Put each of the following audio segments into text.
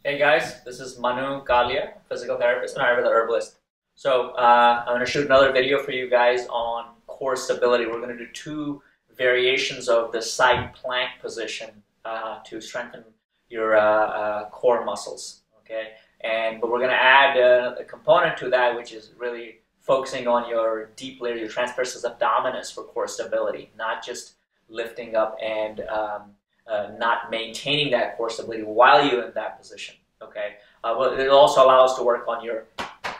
Hey guys, this is Manu, Kalia, physical therapist and Ayurveda herbalist. So I'm going to shoot another video for you guys on core stability. We're going to do two variations of the side plank position to strengthen your core muscles. Okay, but we're going to add a component to that, which is really focusing on your deep layer, your transversus abdominis for core stability, not just lifting up and not maintaining that core stability while you're in that position. Okay, well, it'll also allow us to work on your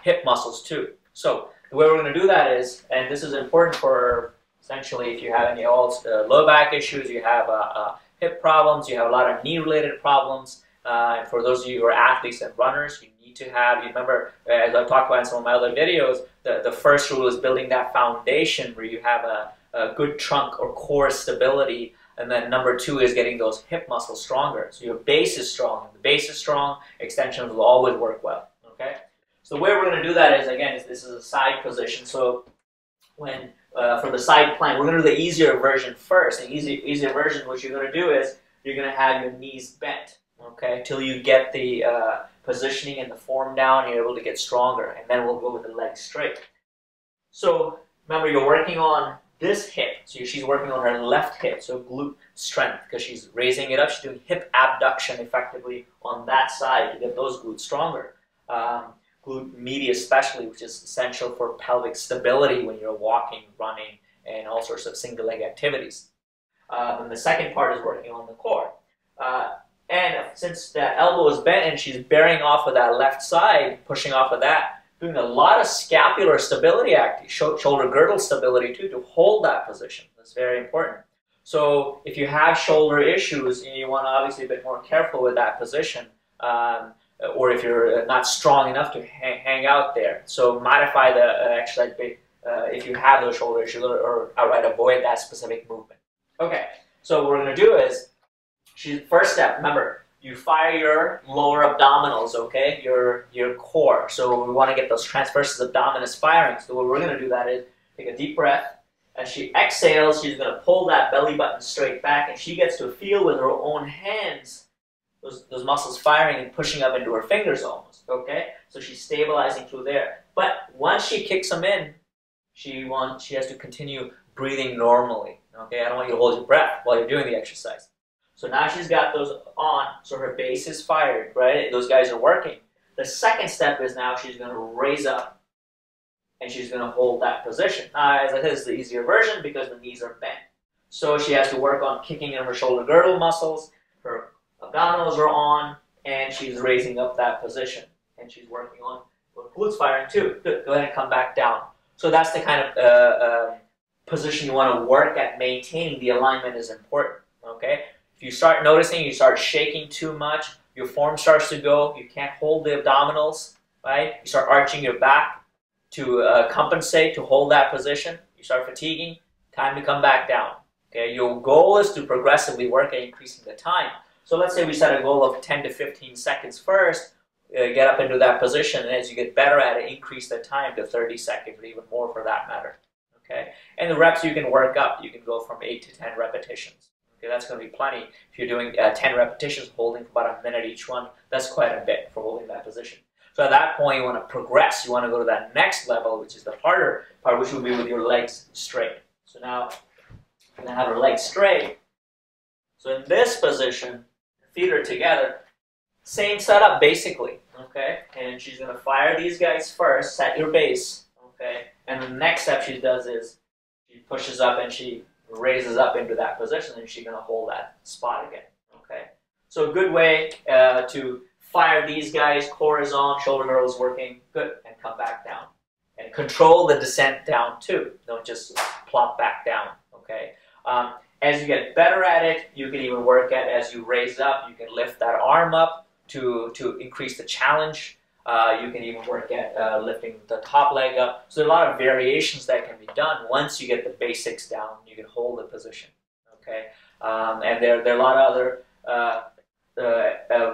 hip muscles too. So the way we're going to do that is, and this is important for essentially if you have any low back issues, you have hip problems, you have a lot of knee-related problems, and for those of you who are athletes and runners, you need to have, you remember, as I talked about in some of my other videos, the first rule is building that foundation where you have a good trunk or core stability. And then number two is getting those hip muscles stronger. So your base is strong. If the base is strong, extensions will always work well. Okay. So the way we're going to do that is, again, this is a side position. So when for the side plank, we're going to do the easier version first. The easier version, what you're going to do is you're going to have your knees bent, okay, till you get the positioning and the form down. And you're able to get stronger, and then we'll go with the legs straight. So remember, you're working on this hip, so she's working on her left hip, so glute strength, because she's raising it up. She's doing hip abduction effectively on that side to get those glutes stronger. Glute medius especially, which is essential for pelvic stability when you're walking, running, and all sorts of single leg activities. And the second part is working on the core. And since the elbow is bent and she's bearing off of that left side, pushing off of that, doing a lot of scapular stability, shoulder girdle stability too, to hold that position. That's very important. So if you have shoulder issues, you want to obviously be a bit more careful with that position, or if you're not strong enough to hang out there. So modify the exercise if you have those shoulder issues, or outright avoid that specific movement. Okay, so what we're going to do is, first step, remember, you fire your lower abdominals, okay, your core. So we want to get those transversus abdominis firing. So what we're going to do that is take a deep breath. As she exhales, she's going to pull that belly button straight back, and she gets to feel with her own hands those muscles firing and pushing up into her fingers almost, okay? So she's stabilizing through there. But once she kicks them in, she has to continue breathing normally, okay? I don't want you to hold your breath while you're doing the exercise. So now she's got those on, so her base is fired, right? Those guys are working. The second step is now she's going to raise up, and she's going to hold that position. As I said, this is the easier version because the knees are bent. So she has to work on kicking in her shoulder girdle muscles, her abdominals are on, and she's raising up that position. And she's working on glutes firing too. Good, go ahead and come back down. So that's the kind of position you want to work at maintaining. The alignment is important, okay? If you start noticing, you start shaking too much, your form starts to go, you can't hold the abdominals, right? You start arching your back to compensate, to hold that position. You start fatiguing, time to come back down. Okay, your goal is to progressively work at increasing the time. So let's say we set a goal of 10 to 15 seconds first, get up into that position, and as you get better at it, increase the time to 30 seconds or even more for that matter. Okay, and the reps you can work up. You can go from 8 to 10 repetitions. Okay, that's going to be plenty. If you're doing 10 repetitions, holding for about a minute each one, that's quite a bit for holding that position. So at that point, you want to progress. You want to go to that next level, which is the harder part, which will be with your legs straight. So now, we're going to have her legs straight. So in this position, feet are together. Same setup, basically. Okay, and she's going to fire these guys first, set your base. Okay, and the next step she does is she pushes up and she raises up into that position, and she's going to hold that spot again. Okay, so a good way to fire these guys, core is on, shoulder girdle is working, good, and come back down. And control the descent down too. Don't just plop back down, okay? As you get better at it, you can even work at, as you raise up, you can lift that arm up to increase the challenge. You can even work at lifting the top leg up. So there are a lot of variations that can be done. Once you get the basics down, you can hold the position, okay? And there are a lot of other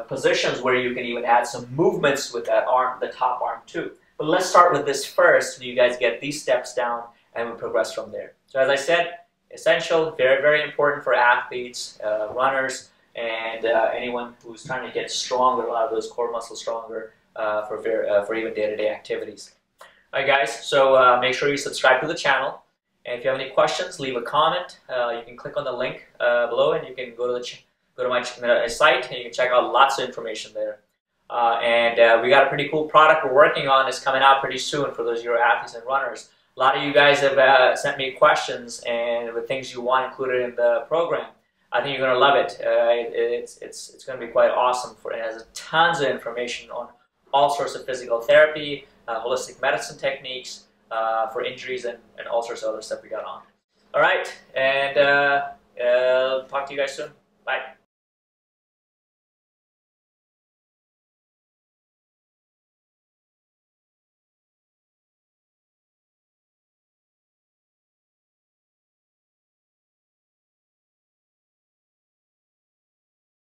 positions where you can even add some movements with that arm, the top arm too. But let's start with this first, so you guys get these steps down, and we progress from there. So as I said, essential, very, very important for athletes, runners, and anyone who's trying to get stronger, a lot of those core muscles stronger for even day-to-day activities. All right, guys, so make sure you subscribe to the channel. And if you have any questions, leave a comment. You can click on the link below, and you can go to my site, and you can check out lots of information there. We got a pretty cool product we're working on. It's coming out pretty soon for those of you athletes and runners. A lot of you guys have sent me questions and with things you want included in the program. I think you're going to love it. It's going to be quite awesome. It has tons of information on all sorts of physical therapy, holistic medicine techniques for injuries, and all sorts of other stuff we got on. All right, and talk to you guys soon. Bye.